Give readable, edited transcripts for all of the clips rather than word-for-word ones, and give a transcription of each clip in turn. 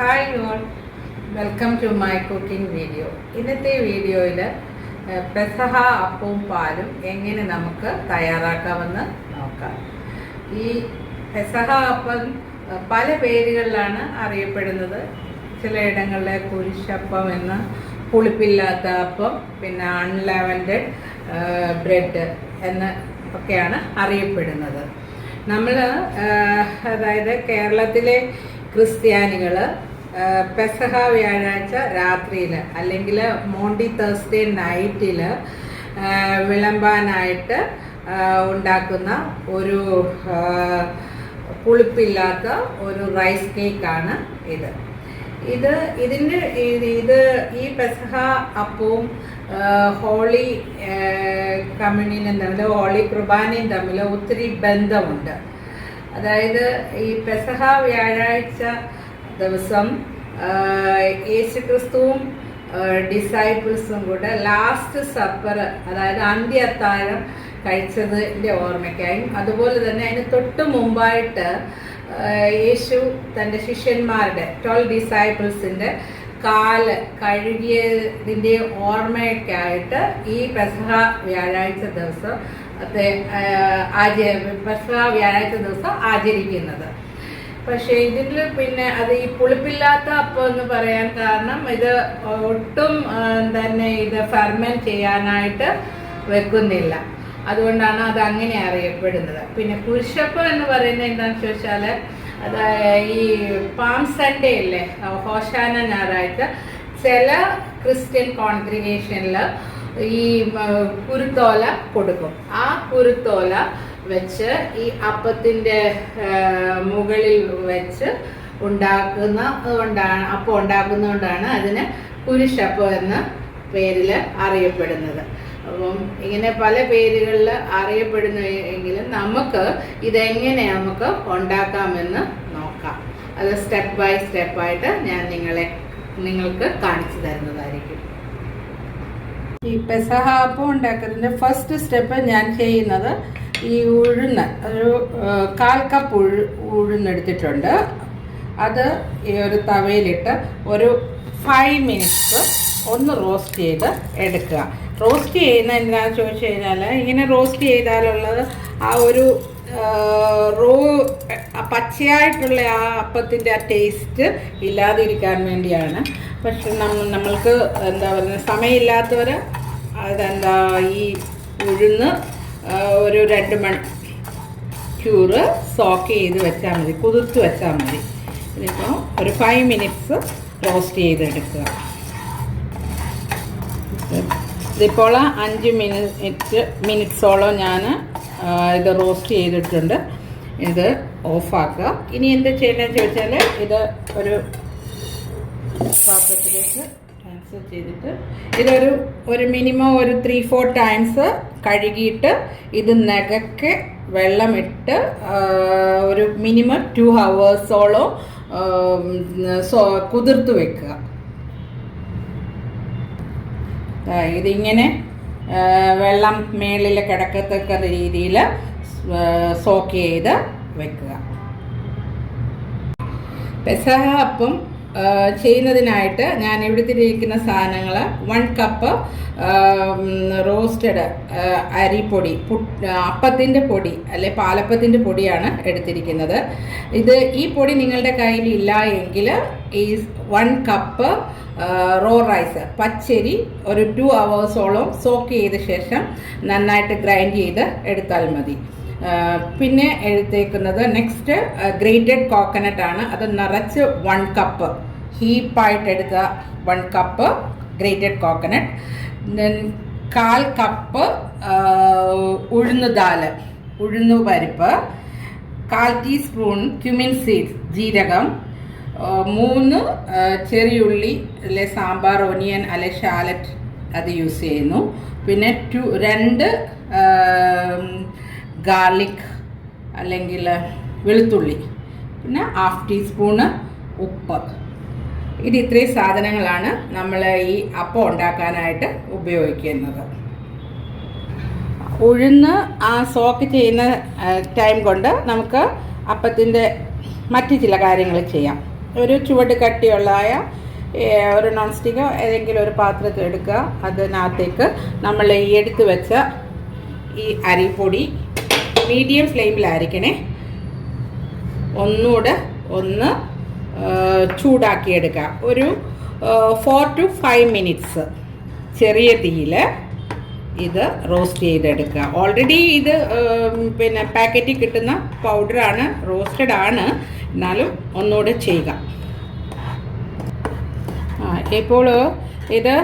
Hi all, welcome to my cooking video. ഇന്നത്തെ വീഡിയോയിൽ പെസഹ അപ്പവും പാലും എങ്ങനെ നമുക്ക് തയ്യാറാക്കാമെന്ന് നോക്കാം. ഈ പെസഹ അപ്പം പല പേരുകളിലാണ് അറിയപ്പെടുന്നത്. ചിലയിടങ്ങളിലെ കുരിശപ്പം എന്ന്, പുളിപ്പില്ലാത്ത അപ്പം, പിന്നെ അൺലെവൻഡ് ബ്രെഡ് എന്ന് ഒക്കെയാണ് അറിയപ്പെടുന്നത്. നമ്മൾ അതായത് കേരളത്തിലെ ക്രിസ്ത്യാനികൾ പെസഹ വ്യാഴാഴ്ച രാത്രിയിൽ അല്ലെങ്കിൽ മോണ്ടി തേഴ്സ്ഡേ നൈറ്റിൽ വിളമ്പാനായിട്ട് ഉണ്ടാക്കുന്ന ഒരു പുളിപ്പില്ലാത്ത ഒരു റൈസ് കേക്കാണ് ഈ പെസഹ അപ്പവും ഹോളി കമ്മ്യൂണിയനും തമ്മിൽ, ഹോളി കുർബാനയും തമ്മിൽ ഒത്തിരി ബന്ധമുണ്ട്. അതായത് ഈ പെസഹ വ്യാഴാഴ്ച ദിവസം യേശുക്രിസ്തുവും ഡിസൈപ്പിൾസും കൂടെ ലാസ്റ്റ് സപ്പർ, അതായത് അന്ത്യ അത്താഴം കഴിച്ചതിൻ്റെ ഓർമ്മയ്ക്കായും, അതുപോലെ തന്നെ അതിന് തൊട്ട് മുമ്പായിട്ട് യേശു തൻ്റെ ശിഷ്യന്മാരുടെ 12 ഡിസൈപ്പിൾസിൻ്റെ കാല് കഴുകിയതിൻ്റെ ഓർമ്മയ്ക്കായിട്ട് ഈ പെസഹ വ്യാഴാഴ്ച ദിവസം പെസഹ വ്യാഴാഴ്ച ദിവസം ആചരിക്കുന്നത്. പക്ഷേ ഇതിൽ പിന്നെ അത് ഈ പുളിപ്പില്ലാത്ത അപ്പം എന്ന് പറയാൻ കാരണം ഇത് ഒട്ടും തന്നെ ഇത് ഫെർമെൻറ്റ് ചെയ്യാനായിട്ട് വെക്കുന്നില്ല. അതുകൊണ്ടാണ് അത് അങ്ങനെ അറിയപ്പെടുന്നത്. പിന്നെ കുരിശപ്പം എന്ന് പറയുന്നത് എന്താണെന്ന് ചോദിച്ചാൽ, അത് ഈ പാം സൺഡേ അല്ലേ, ഹോശാന ഞായറാഴ്ച ചില ക്രിസ്ത്യൻ കോൺഗ്രിഗേഷനിൽ ഈ കുരുത്തോല കൊടുക്കും. ആ കുരുത്തോല വെച്ച് ഈ അപ്പത്തിൻ്റെ മുകളിൽ വെച്ച് ഉണ്ടാക്കുന്നതുകൊണ്ടാണ് അതിന് കുരിശപ്പം എന്ന പേരിൽ അറിയപ്പെടുന്നത്. അപ്പം ഇങ്ങനെ പല പേരുകളിൽ അറിയപ്പെടുന്നെങ്കിലും നമുക്ക് ഇതെങ്ങനെ നമുക്ക് ഉണ്ടാക്കാമെന്ന് നോക്കാം. അത് സ്റ്റെപ്പ് ബൈ സ്റ്റെപ്പായിട്ട് ഞാൻ നിങ്ങൾക്ക് കാണിച്ചു തരുന്നതായിരിക്കും. ഈ പെസഹ അപ്പം ഉണ്ടാക്കുന്നതിൻ്റെ ഫസ്റ്റ് സ്റ്റെപ്പ് ഞാൻ ചെയ്യുന്നത്, ഈ ഉഴുന്ന് ഒരു 1/4 കപ്പ് ഉഴുന്നെടുത്തിട്ടുണ്ട്. അത് ഈ ഒരു തവയിലിട്ട് ഒരു 5 മിനിറ്റ്സ് ഒന്ന് റോസ്റ്റ് ചെയ്ത് എടുക്കുക. റോസ്റ്റ് ചെയ്യുന്ന എന്താണെന്ന് ചോദിച്ചു കഴിഞ്ഞാൽ, ഇങ്ങനെ റോസ്റ്റ് ചെയ്താലുള്ളത് ആ ഒരു പച്ചയായിട്ടുള്ള ആ അപ്പത്തിൻ്റെ ആ ടേസ്റ്റ് ഇല്ലാതിരിക്കാൻ വേണ്ടിയാണ്. പക്ഷെ നമ്മൾക്ക് എന്താ പറയുക, സമയമില്ലാത്തവർ അതെന്താ ഈ ഉഴുന്ന് ഒരു 2 മണിക്കൂർ സോക്ക് ചെയ്ത് വെച്ചാൽ മതി, കുതിർത്ത് വെച്ചാൽ മതി. ഇതിപ്പോൾ ഒരു 5 മിനിറ്റ്സ് റോസ്റ്റ് ചെയ്തെടുക്കുക. ഇതിപ്പോൾ 5 മിനിറ്റ്സോളം ഞാൻ ഇത് റോസ്റ്റ് ചെയ്തിട്ടുണ്ട്. ഇത് ഓഫാക്കുക. ഇനി എന്താ ചെയ്യണമെന്ന് ചോദിച്ചാൽ, ഇത് ഒരു പാത്രത്തിലേക്ക് ട്രാൻസ്ഫർ ചെയ്തിട്ട് ഇതൊരു മിനിമം ഒരു 3-4 ടൈംസ് കഴുകിയിട്ട് ഇത് നകക്കെ വെള്ളമിട്ട് ഒരു മിനിമം 2 ഹവേഴ്സോളം കുതിർത്ത് വെക്കുക. ഇതിങ്ങനെ വെള്ളം മേളിൽ കിടക്കത്തക്ക രീതിയിൽ സോക്ക് ചെയ്ത് വെക്കുക. പെസഹ അപ്പം ചെയ്യുന്നതിനായിട്ട് ഞാൻ ഇവിടുത്തിരിക്കുന്ന സാധനങ്ങൾ 1 കപ്പ് റോസ്റ്റഡ് അരിപ്പൊടി, അപ്പത്തിൻ്റെ പൊടി അല്ലെ പാലപ്പത്തിൻ്റെ പൊടിയാണ് എടുത്തിരിക്കുന്നത്. ഈ പൊടി നിങ്ങളുടെ കയ്യിലില്ല എങ്കിൽ ഈ 1 കപ്പ് റോ റൈസ്, പച്ചരി ഒരു 2 ഹവേഴ്സോളം സോക്ക് ചെയ്ത ശേഷം നന്നായിട്ട് ഗ്രൈൻഡ് ചെയ്ത് എടുത്താൽ മതി. പിന്നെ എടുത്തേക്കുന്നത് നെക്സ്റ്റ് ഗ്രേറ്റഡ് കോക്കനട്ട് ആണ്. അത് നിറച്ച് 1 കപ്പ് ഹീപ്പായിട്ട് എടുത്ത 1 കപ്പ് ഗ്രേറ്റഡ് കോക്കനട്ട്. 1/4 കപ്പ് ഉഴുന്നുപരിപ്പ്, 1/4 ടീസ്പൂൺ ക്യുമിൻ സീഡ്സ് ജീരകം, 3 ചെറിയുള്ളി അല്ലെ സാമ്പാർ ഒനിയൻ അല്ലെ ഷാലറ്റ് അത് യൂസ് ചെയ്യുന്നു. പിന്നെ 2 ഗാർലിക് അല്ലെങ്കിൽ വെളുത്തുള്ളി, പിന്നെ 1/2 ടീസ്പൂണ് ഉപ്പ്. ഇത്രയും സാധനങ്ങളാണ് നമ്മൾ ഈ അപ്പം ഉണ്ടാക്കാനായിട്ട് ഉപയോഗിക്കുന്നത്. ഉഴുന്ന് ആ സോക്ക് ചെയ്യുന്ന ടൈം കൊണ്ട് നമുക്ക് അപ്പത്തിൻ്റെ മറ്റ് ചില കാര്യങ്ങൾ ചെയ്യാം. ഒരു ചുവട് കട്ടിയുള്ളതായ ഒരു നോൺ സ്റ്റിക്കോ ഏതെങ്കിലും ഒരു പാത്രത്തിൽ എടുക്കുക. അതിനകത്തേക്ക് നമ്മൾ ഈ എടുത്ത് വെച്ച ഈ അരിപ്പൊടി മീഡിയം ഫ്ലെയിമിലായിരിക്കണേ ഒന്നുകൂടെ ഒന്ന് ചൂടാക്കിയെടുക്കുക. ഒരു 4 to 5 മിനിറ്റ്സ് ചെറിയ തീയിൽ ഇത് റോസ്റ്റ് ചെയ്തെടുക്കുക. ഓൾറെഡി ഇത് പിന്നെ പാക്കറ്റിൽ കിട്ടുന്ന പൗഡറാണ്, റോസ്റ്റഡ് ആണ്, എന്നാലും ഒന്നുകൂടെ ചെയ്യുക. ഇപ്പോൾ ഇത്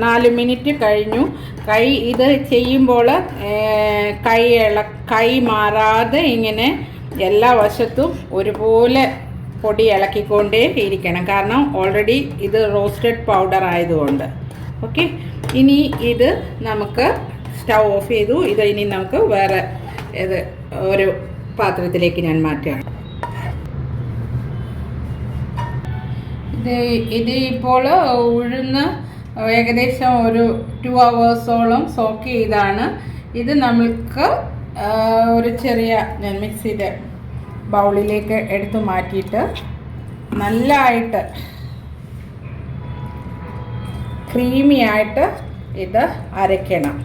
4 മിനിറ്റ് കഴിഞ്ഞു. ഇത് ചെയ്യുമ്പോൾ കൈ മാറാതെ ഇങ്ങനെ എല്ലാ വശത്തും ഒരുപോലെ പൊടി ഇളക്കിക്കൊണ്ടേ ഇരിക്കണം. കാരണം ഓൾറെഡി ഇത് റോസ്റ്റഡ് പൗഡർ ആയതുകൊണ്ട്. ഓക്കെ, ഇനി ഇത് നമുക്ക് സ്റ്റൗ ഓഫ് ചെയ്തു. ഇത് ഇനി നമുക്ക് വേറെ ഒരു പാത്രത്തിലേക്ക് ഞാൻ മാറ്റുകയാണ്. ഇത് ഇപ്പോൾ ഉഴുന്ന് ഏകദേശം ഒരു 2 hours സോക്ക് ചെയ്താണ്. ഇത് നമ്മൾക്ക് ഒരു ചെറിയ ഞാൻ മിക്സിയുടെ ബൗളിലേക്ക് എടുത്തു മാറ്റിയിട്ട് നല്ലതായിട്ട് ക്രീമി ആയിട്ട് ഇത് അരയ്ക്കണം.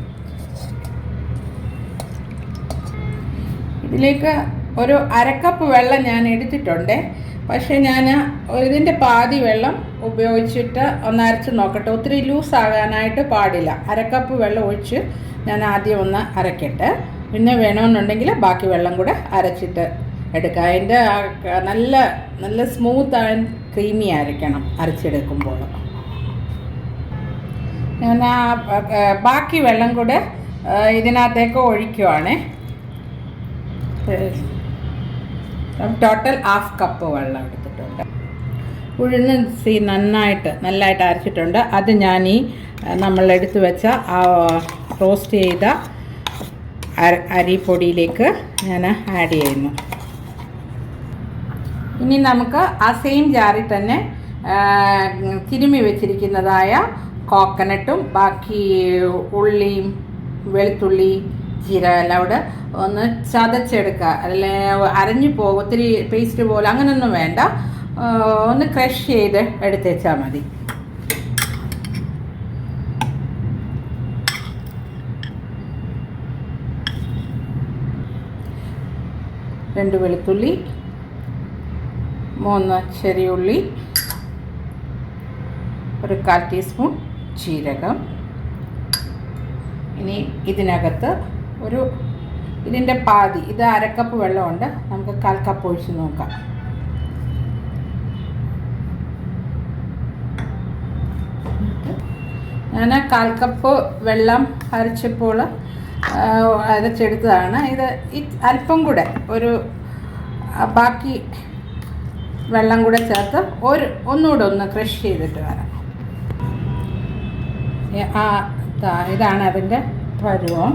ഇതിലേക്ക് ഒരു 1/2 കപ്പ് വെള്ളം ഞാൻ എടുത്തിട്ടുണ്ട്. പക്ഷേ ഞാൻ ഇതിൻ്റെ പാതി വെള്ളം ഉപയോഗിച്ചിട്ട് ഒന്ന് അരച്ച് നോക്കട്ടെ. ഒത്തിരി ലൂസ് ആകാനായിട്ട് പാടില്ല. 1/2 കപ്പ് വെള്ളം ഒഴിച്ച് ഞാൻ ആദ്യം ഒന്ന് അരക്കട്ടെ. പിന്നെ വേണമെന്നുണ്ടെങ്കിൽ ബാക്കി വെള്ളം കൂടെ അരച്ചിട്ട് എടുക്കുക. അതിൻ്റെ നല്ല സ്മൂത്ത് ആൻഡ് ക്രീമി ആയിരിക്കണം അരച്ചെടുക്കുമ്പോൾ. ഞാൻ ബാക്കി വെള്ളം കൂടെ ഇതിനകത്തേക്ക് ഒഴിക്കുവാണ്. ടോട്ടൽ 1/2 കപ്പ് വെള്ളം എടുത്തിട്ടുണ്ട്. ഉഴുന്ന് നന്നായിട്ട് അരച്ചിട്ടുണ്ട്. അത് ഞാൻ നമ്മൾ എടുത്തു വെച്ച റോസ്റ്റ് ചെയ്ത അരിപ്പൊടിയിലേക്ക് ഞാൻ ആഡ് ചെയ്യുന്നു. ഇനി നമുക്ക് ആ സെയിം ജാറിൽ തന്നെ തിരുമ്മി വെച്ചിരിക്കുന്നതായ കോക്കനട്ടും ബാക്കി ഉള്ളിയും വെളുത്തുള്ളി ജീരകം എല്ലാം കൂടെ ഒന്ന് ചതച്ചെടുക്കുക. അല്ലെ അരഞ്ഞു പോകും, ഒത്തിരി പേസ്റ്റ് പോലെ അങ്ങനെയൊന്നും വേണ്ട. ഒന്ന് ക്രഷ് ചെയ്ത് എടുത്തേച്ചാൽ മതി. രണ്ട് വെളുത്തുള്ളി, 3 ചെറിയ ഉള്ളി, ഒരു 1/4 ടീസ്പൂൺ ജീരകം. ഇനി ഇതിനകത്ത് ഇതിൻ്റെ പാതി, ഇത് 1/2 കപ്പ് വെള്ളമുണ്ട്, നമുക്ക് 1/4 കപ്പ് ഒഴിച്ച് നോക്കാം. ഞാൻ 1/4 കപ്പ് വെള്ളം അരച്ചപ്പോൾ അരച്ചെടുത്തതാണ്. ഇത് അല്പം കൂടെ ബാക്കി വെള്ളം കൂടെ ചേർത്ത് ഒന്നുകൂടെ ഒന്ന് ക്രഷ് ചെയ്തിട്ട് വരാം. ഇതാണ് അതിൻ്റെ പരുവം.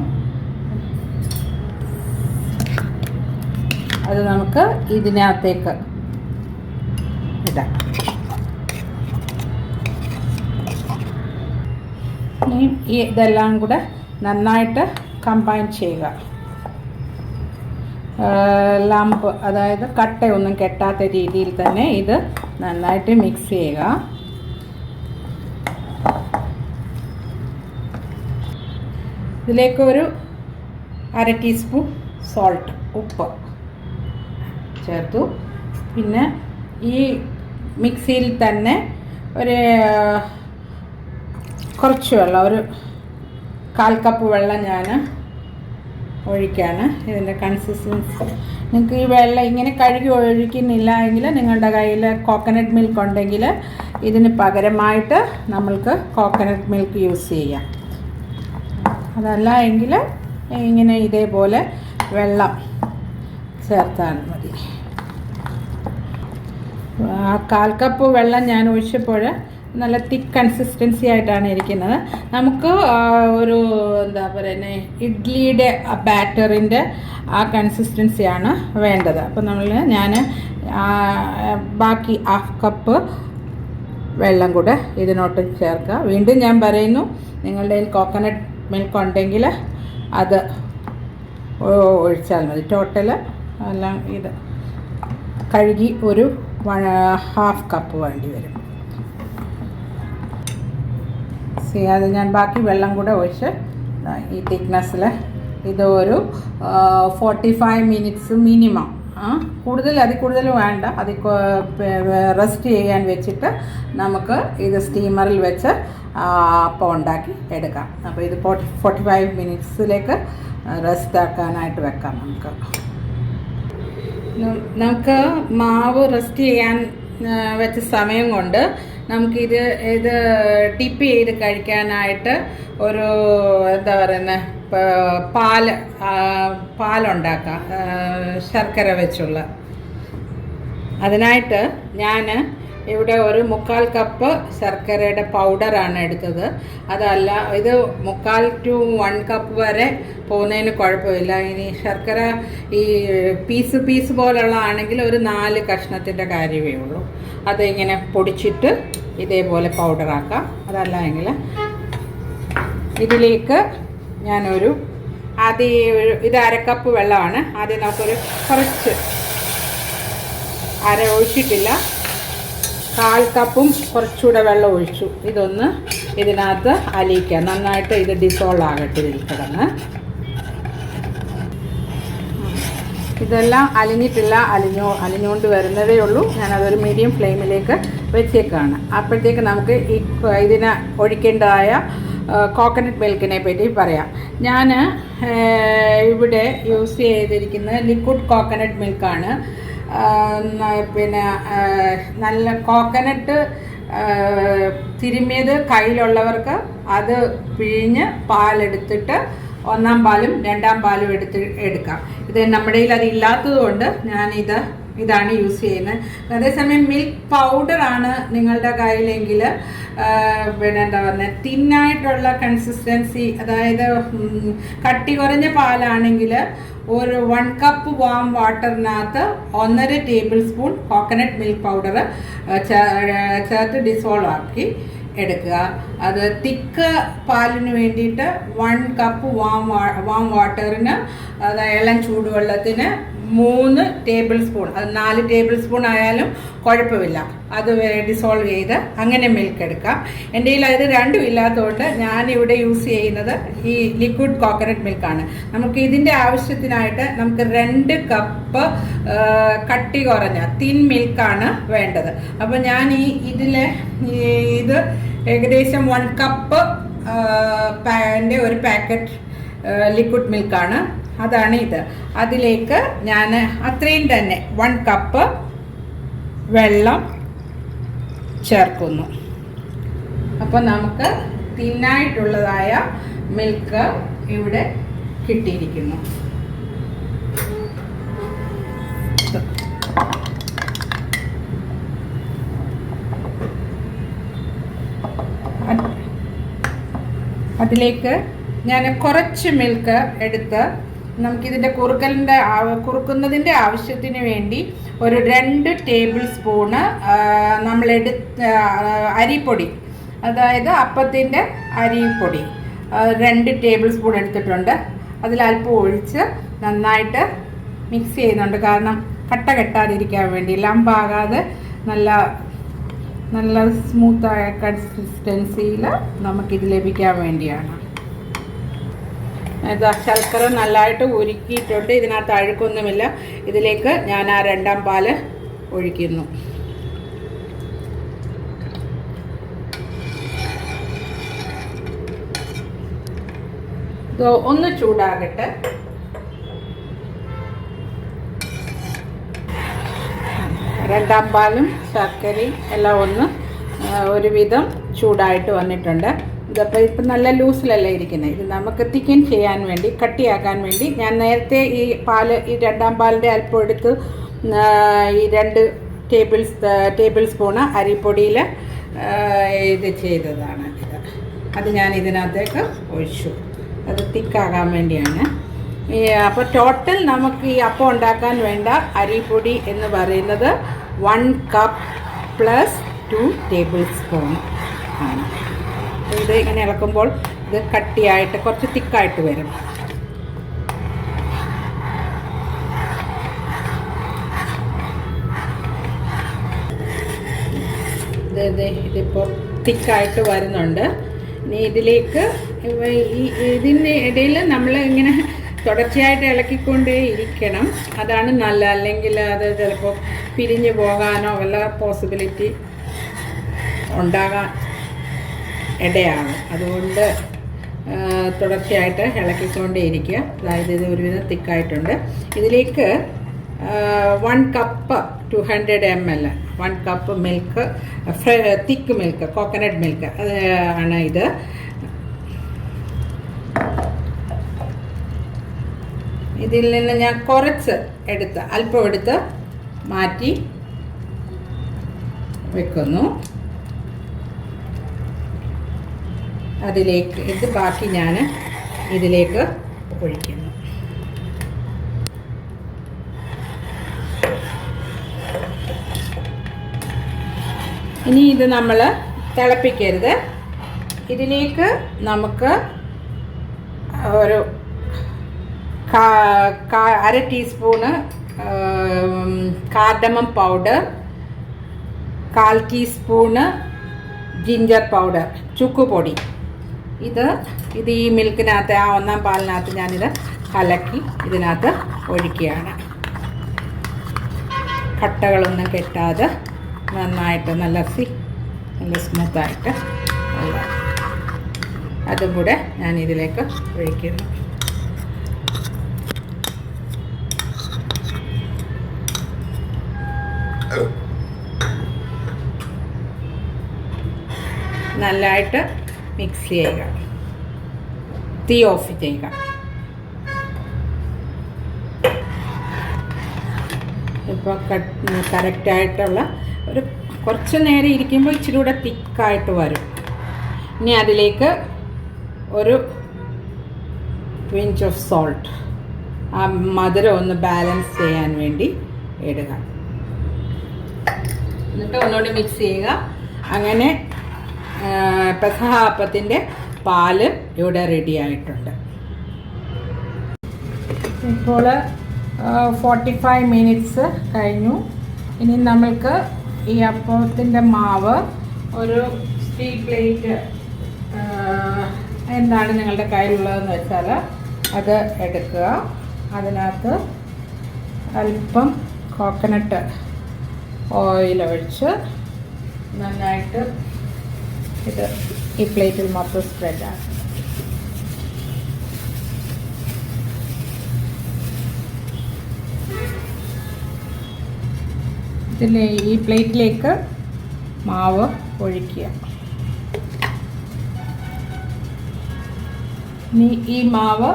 അത് നമുക്ക് ഇതിനകത്തേക്ക് ഇടാം. ഇതെല്ലാം കൂടെ നന്നായിട്ട് കമ്പൈൻ ചെയ്യുക. ലംപ്, അതായത് കട്ടയൊന്നും കെട്ടാത്ത രീതിയിൽ തന്നെ ഇത് നന്നായിട്ട് മിക്സ് ചെയ്യുക. ഇതിലേക്ക് ഒരു 1/2 ടീസ്പൂൺ സോൾട്ട്, ഉപ്പ് ചേർത്തു. പിന്നെ ഈ മിക്സിയിൽ തന്നെ കുറച്ച് വെള്ളം, ഒരു 1/4 കപ്പ് വെള്ളം ഞാൻ ഒഴിക്കുകയാണ്. ഇതിൻ്റെ കൺസിസ്റ്റൻസി നിങ്ങൾക്ക് ഈ വെള്ളം ഇങ്ങനെ കഴുകി ഒഴിക്കുന്നില്ല എങ്കിൽ നിങ്ങളുടെ കയ്യിൽ കോക്കനട്ട് മിൽക്ക് ഉണ്ടെങ്കിൽ ഇതിന് പകരമായിട്ട് നമ്മൾക്ക് കോക്കനട്ട് മിൽക്ക് യൂസ് ചെയ്യാം. അതല്ല എങ്കിൽ ഇങ്ങനെ ഇതേപോലെ വെള്ളം ചേർത്താൽ മതി. 1/4 കപ്പ് വെള്ളം ഞാൻ ഒഴിച്ചപ്പോൾ നല്ല തിക്ക് കൺസിസ്റ്റൻസി ആയിട്ടാണ് ഇരിക്കുന്നത്. നമുക്ക് എന്താ പറയുന്നത്, ഇഡ്ഡലിയുടെ ബാറ്ററിൻ്റെ ആ കൺസിസ്റ്റൻസിയാണ് വേണ്ടത്. അപ്പോൾ ഞാൻ ബാക്കി 1/2 കപ്പ് വെള്ളം കൂടെ ഇതിനോട്ട് ചേർക്കുക. വീണ്ടും ഞാൻ പറയുന്നു, നിങ്ങളുടെ കയ്യിൽ കോക്കനട്ട് മിൽക്ക് ഉണ്ടെങ്കിൽ അത് ഒഴിച്ചാൽ മതി. ടോട്ടൽ എല്ലാം ഇത് കഴുകി ഒരു 1/2 കപ്പ് വേണ്ടി വരും. അത് ഞാൻ ബാക്കി വെള്ളം കൂടെ ഒഴിച്ച് ഈ തിക്നെസ്സിൽ ഇത് ഒരു 45 മിനിറ്റ്സ് മിനിമം, അതിൽ കൂടുതൽ വേണ്ട, റെസ്റ്റ് ചെയ്യാൻ വെച്ചിട്ട് നമുക്ക് ഇത് സ്റ്റീമറിൽ വെച്ച് അപ്പം ഉണ്ടാക്കി എടുക്കാം. അപ്പോൾ ഇത് 45 മിനിറ്റ്സിലേക്ക് റെസ്റ്റ് ആക്കാനായിട്ട് വെക്കാം. നമുക്ക് മാവ് റെസ്റ്റ് ചെയ്യാൻ വെച്ച സമയം കൊണ്ട് നമുക്കിത് ടിപ്പ് ചെയ്ത് കഴിക്കാനായിട്ട് ഒരു എന്താ പറയുന്നത് പാലുണ്ടാക്കാം, ശർക്കര വെച്ചുള്ള. അതിനായിട്ട് ഞാൻ ഇവിടെ ഒരു 1/4 കപ്പ് ശർക്കരയുടെ പൗഡറാണ് എടുത്തത്. അതല്ല, ഇത് 1/4 to 1 കപ്പ് വരെ പോകുന്നതിന് കുഴപ്പമില്ല. ഇനി ശർക്കര ഈ പീസ് പോലുള്ള ആണെങ്കിൽ ഒരു 4 കഷ്ണത്തിൻ്റെ കാര്യമേ ഉള്ളൂ. അതിങ്ങനെ പൊടിച്ചിട്ട് ഇതേപോലെ പൗഡറാക്കാം. അതല്ല എങ്കിൽ ഇതിലേക്ക് ഞാനൊരു ഇത് 1/2 കപ്പ് വെള്ളമാണ്. ആദ്യം നമുക്കൊരു കുറച്ച് ഒഴിച്ചിട്ടില്ല, 1/4 കപ്പും കുറച്ചുകൂടെ വെള്ളം ഒഴിച്ചു. ഇതൊന്ന് ഇതിനകത്ത് അലിയിക്കാം, നന്നായിട്ട് ഇത് ഡിസോൾവ് ആകട്ടെ ഇതിൽ കിടന്ന്. ഇതെല്ലാം അലിഞ്ഞിട്ടില്ല, അലിഞ്ഞുകൊണ്ട് വരുന്നതേ ഉള്ളൂ. ഞാനതൊരു മീഡിയം ഫ്ലെയിമിലേക്ക് വെച്ചേക്കാണ്. അപ്പോഴത്തേക്ക് നമുക്ക് ഇതിന് ഒഴിക്കേണ്ടതായ കോക്കനട്ട് മിൽക്കിനെ പറ്റി പറയാം. ഞാൻ ഇവിടെ യൂസ് ചെയ്തിരിക്കുന്നത് ലിക്വിഡ് കോക്കനട്ട് മിൽക്കാണ്. പിന്നെ നല്ല കോക്കനട്ട് തിരുമ്മിയത് കയ്യിലുള്ളവർക്ക് അത് പിഴിഞ്ഞ് പാലെടുത്തിട്ട് 1-ാം പാലും 2-ാം പാലും എടുക്കാം. ഇത് നമ്മുടെ കയ്യിൽ അത് ഇല്ലാത്തത് കൊണ്ട് ഇതാണ് യൂസ് ചെയ്യുന്നത്. അതേസമയം മിൽക്ക് പൗഡറാണ് നിങ്ങളുടെ കയ്യിലെങ്കിൽ പിന്നെ എന്താ പറയുക തിന്നായിട്ടുള്ള കൺസിസ്റ്റൻസി, അതായത് കട്ടി കുറഞ്ഞ പാലാണെങ്കിൽ ഒരു 1 കപ്പ് വാം വാട്ടറിനകത്ത് 1.5 tablespoon coconut milk powder ചേർത്ത് ഡിസോൾവ് ആക്കി എടുക്കുക. അത് തിക്ക് പാലിന് വേണ്ടിയിട്ട് 1 കപ്പ് വാം വാട്ടറിന്, അതായത് ഇളം ചൂടുവെള്ളത്തിന് 3 ടേബിൾ സ്പൂൺ, അത് 4 ടേബിൾ സ്പൂൺ ആയാലും കുഴപ്പമില്ല, അത് ഡിസോൾവ് ചെയ്ത് അങ്ങനെ മിൽക്ക് എടുക്കാം. എൻ്റെ കയ്യിൽ അത് രണ്ടും ഇല്ലാത്തതുകൊണ്ട് ഞാനിവിടെ യൂസ് ചെയ്യുന്നത് ഈ ലിക്വിഡ് കോക്കനട്ട് മിൽക്കാണ്. നമുക്ക് ഇതിൻ്റെ ആവശ്യത്തിനായിട്ട് നമുക്ക് 2 കപ്പ് കട്ടി കുറഞ്ഞ തിൻ മിൽക്കാണ് വേണ്ടത്. അപ്പോൾ ഞാൻ ഇത് ഏകദേശം 1 കപ്പ് ഒരു പാക്കറ്റ് ലിക്വിഡ് മിൽക്കാണ്. അതാണ് ഇത്. അതിലേക്ക് ഞാൻ അത്രയും തന്നെ 1 കപ്പ് വെള്ളം ചേർക്കുന്നു. അപ്പോൾ നമുക്ക് തിന്നായിട്ടുള്ളതായ മിൽക്ക് ഇവിടെ കിട്ടിയിരിക്കുന്നു. അതിലേക്ക് ഞാൻ കുറച്ച് മിൽക്ക് എടുത്ത് നമുക്കിതിൻ്റെ കുറുക്കുന്നതിൻ്റെ ആവശ്യത്തിന് വേണ്ടി ഒരു 2 ടേബിൾ സ്പൂണ് അരിപ്പൊടി, അതായത് അപ്പത്തിൻ്റെ അരിപ്പൊടി 2 ടേബിൾ സ്പൂൺ എടുത്തിട്ടുണ്ട്. അതിലൽപ്പം ഒഴിച്ച് നന്നായിട്ട് മിക്സ് ചെയ്യുന്നുണ്ട്. കാരണം കട്ട കെട്ടാതിരിക്കാൻ വേണ്ടി, ലംബാകാതെ നല്ല സ്മൂത്തായ കൺസിസ്റ്റൻസിയിൽ നമുക്കിത് ലഭിക്കാൻ വേണ്ടിയാണ്. ശർക്കര നല്ലതായിട്ട് ഉരുക്കിയിട്ടുണ്ട്. ഇതിനകത്ത് അഴുക്കൊന്നുമില്ല. ഇതിലേക്ക് ഞാൻ ആ 2-ാം പാല് ഒഴിക്കുന്നു. ഒന്ന് ചൂടാകട്ടെ. രണ്ടാം പാലും ശർക്കരയും എല്ലാം ഒരുവിധം ചൂടായിട്ട് വന്നിട്ടുണ്ട്. ഇപ്പം നല്ല ലൂസിലല്ലേ ഇരിക്കുന്നത്. ഇത് നമുക്ക് തിക്കൻ ചെയ്യാൻ വേണ്ടി, കട്ടിയാക്കാൻ വേണ്ടി ഞാൻ നേരത്തെ ഈ 2-ാം പാലിൻ്റെ അല്പം എടുത്ത് ഈ 2 ടേബിൾ സ്പൂണ് അരിപ്പൊടിയിൽ ഇത് ചെയ്തതാണ്. അത് ഞാൻ ഇതിനകത്തേക്ക് ഒഴിച്ചു. അത് തിക്കാകാൻ വേണ്ടിയാണ്. അപ്പോൾ ടോട്ടൽ നമുക്ക് ഈ അപ്പം ഉണ്ടാക്കാൻ വേണ്ട അരിപ്പൊടി എന്ന് പറയുന്നത് 1 കപ്പ് പ്ലസ് 2 ടേബിൾ സ്പൂൺ ആണ്. ഇത് ഇങ്ങനെ ഇളക്കുമ്പോൾ ഇത് കട്ടിയായിട്ട് കുറച്ച് തിക്കായിട്ട് വരും. ഇതിപ്പോൾ തിക്കായിട്ട് വരുന്നുണ്ട്. ഇനി ഇതിലേക്ക് ഇതിൻ്റെ ഇടയിൽ നമ്മൾ ഇങ്ങനെ തുടർച്ചയായിട്ട് ഇളക്കിക്കൊണ്ടേ ഇരിക്കണം. അതാണ് നല്ല, അല്ലെങ്കിൽ അത് ചിലപ്പോൾ പിരിഞ്ഞു പോകാനോ വല്ല പോസിബിലിറ്റി ഉണ്ടാകാൻ ഇടയാണ്. അതുകൊണ്ട് തുടർച്ചയായിട്ട് ഇളക്കിക്കൊണ്ടേ ഇരിക്കുക. അതായത് ഇത് ഒരുവിധം തിക്കായിട്ടുണ്ട്. ഇതിലേക്ക് 1 കപ്പ് 200 ml 1 കപ്പ് മിൽക്ക്, തിക്ക് മിൽക്ക്, കോക്കനട്ട് മിൽക്ക് അത് ആണ് ഇത്. ഇതിൽ നിന്ന് ഞാൻ കുറച്ച് അല്പം എടുത്ത് മാറ്റി വെക്കുന്നു. അതിലേക്ക് ബാക്കി ഞാൻ ഇതിലേക്ക് ഒഴിക്കുന്നു. ഇനി ഇത് നമ്മൾ തിളപ്പിക്കരുത്. ഇതിലേക്ക് നമുക്ക് ഒരു 1/2 teaspoon cardamom powder, 1/4 teaspoon ginger powder, ചുക്കുപൊടി. ഇത് ഈ മിൽക്കിനകത്ത്, ആ 1ാം പാലിനകത്ത് ഞാനിത് കലക്കി ഇതിനകത്ത് ഒഴിക്കുകയാണ്. കട്ടകളൊന്നും കെട്ടാതെ നന്നായിട്ട് നല്ല സ്മൂത്തായിട്ട് അതും കൂടെ ഞാൻ ഇതിലേക്ക് ഒഴിക്കുന്നു. നല്ലതായിട്ട് മിക്സ് ചെയ്യുക. തീ ഓഫ് ചെയ്യുക. ഇപ്പോൾ കറക്റ്റായിട്ടുള്ള ഒരു കുറച്ച് നേരം ഇരിക്കുമ്പോൾ ഇച്ചിരി കൂടെ തിക്കായിട്ട് വരും. ഇനി അതിലേക്ക് ഒരു പിഞ്ച് ഓഫ് സോൾട്ട്, ആ മധുരം ഒന്ന് ബാലൻസ് ചെയ്യാൻ വേണ്ടി ഇടുക. എന്നിട്ട് ഒന്നുകൂടി മിക്സ് ചെയ്യുക. അങ്ങനെ പെസഹ അപ്പത്തിൻ്റെ പാല് ഇവിടെ റെഡി ആയിട്ടുണ്ട്. ഇപ്പോൾ 45 മിനിറ്റ്സ് കഴിഞ്ഞു. ഇനി നമ്മൾക്ക് ഈ അപ്പത്തിൻ്റെ മാവ് ഒരു സ്റ്റീൽ പ്ലേറ്റ് എന്താണ് നിങ്ങളുടെ കയ്യിലുള്ളതെന്ന് വെച്ചാൽ അത് എടുക്കുക. അതിനകത്ത് അല്പം കോക്കനട്ട് ഓയിൽ ഒഴിച്ച് നന്നായിട്ട് ഇത് ഈ പ്ലേറ്റിൽ മൊത്തം സ്പ്രെഡാണ്. ഈ പ്ലേറ്റിലേക്ക് മാവ് ഒഴിക്കുക. ഇനി ഈ മാവ്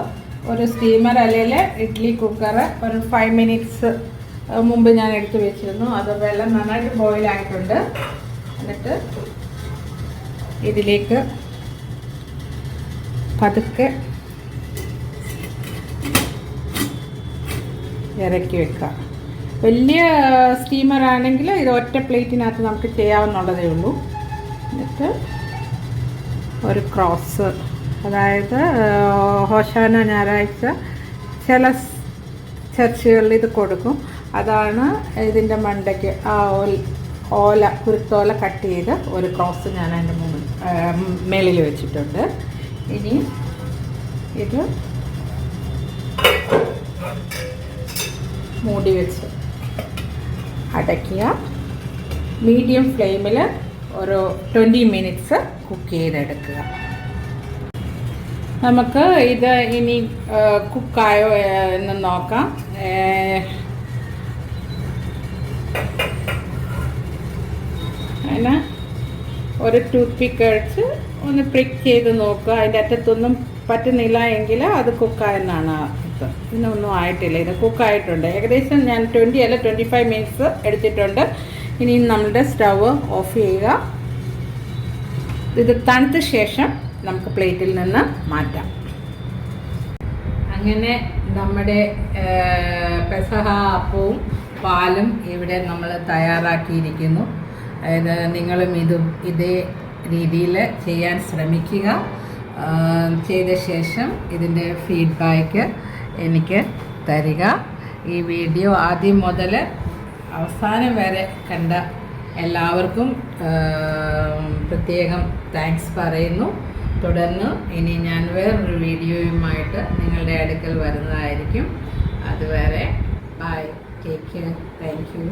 ഒരു സ്റ്റീമർ അല്ലെങ്കിൽ ഇഡ്ഡലി കുക്കർ ഒരു 5 മിനിറ്റ്സ് മുമ്പ് ഞാൻ എടുത്ത് വെച്ചിരുന്നു. അത് വെള്ളം നന്നായിട്ട് ബോയിലായിട്ടുണ്ട്. എന്നിട്ട് ഇതിലേക്ക് പതുക്കെ ഇറക്കി വെക്കുക. വലിയ സ്റ്റീമർ ആണെങ്കിൽ ഇത് ഒറ്റ പ്ലേറ്റിനകത്ത് നമുക്ക് ചെയ്യാവുന്നുള്ളതേ ഉള്ളൂ. എന്നിട്ട് ഒരു ക്രോസ്, അതായത് ഹോശാന ഞായറാഴ്ച ചില ചർച്ചുകളിൽ ഇത് കൊടുക്കും. അതാണ് ഇതിൻ്റെ മണ്ടയ്ക്ക് ആ കുരുത്തോല കട്ട് ചെയ്ത് ഒരു ക്രോസ് ഞാൻ അതിൻ്റെ മേളിൽ വെച്ചിട്ടുണ്ട്. ഇനി ഇത് മൂടി വെച്ച് അടയ്ക്കുക. മീഡിയം ഫ്ലെയിമിൽ ഒരു 20 മിനിറ്റ്സ് കുക്ക് ചെയ്തെടുക്കുക. നമുക്ക് ഇത് ഇനി കുക്കായോ എന്ന് നോക്കാം. അതിന് ഒരു ടൂത്ത് പിക്ക് അടിച്ച് ഒന്ന് പ്രിക്ക് ചെയ്ത് നോക്കുക. അതിൻ്റെ അറ്റത്തൊന്നും പറ്റുന്നില്ല എങ്കിൽ അത് കുക്കായെന്നാണ് അർത്ഥം. ഇതിനൊന്നും ആയിട്ടില്ല, ഇത് കുക്കായിട്ടുണ്ട്. ഏകദേശം ഞാൻ 20 അല്ല 25 മിനിറ്റ്സ് എടുത്തിട്ടുണ്ട്. ഇനി നമ്മളുടെ സ്റ്റവ് ഓഫ് ചെയ്യുക. ഇത് തണുത്ത ശേഷം നമുക്ക് പ്ലേറ്റിൽ നിന്ന് മാറ്റാം. അങ്ങനെ നമ്മുടെ പെസഹ അപ്പവും പാലും ഇവിടെ നമ്മൾ തയ്യാറാക്കിയിരിക്കുന്നു. അതായത് നിങ്ങളും ഇതേ രീതിയിൽ ചെയ്യാൻ ശ്രമിക്കുക. ചെയ്ത ശേഷം ഇതിൻ്റെ ഫീഡ്ബാക്ക് എനിക്ക് തരിക. ഈ വീഡിയോ ആദ്യം മുതൽ അവസാനം വരെ കണ്ട എല്ലാവർക്കും പ്രത്യേകം താങ്ക്സ് പറയുന്നു. തുടർന്ന് ഇനി ഞാൻ വേറൊരു വീഡിയോയുമായിട്ട് നിങ്ങളുടെ അടുക്കൽ വരുന്നതായിരിക്കും. അതുവരെ bye, take care, thank U.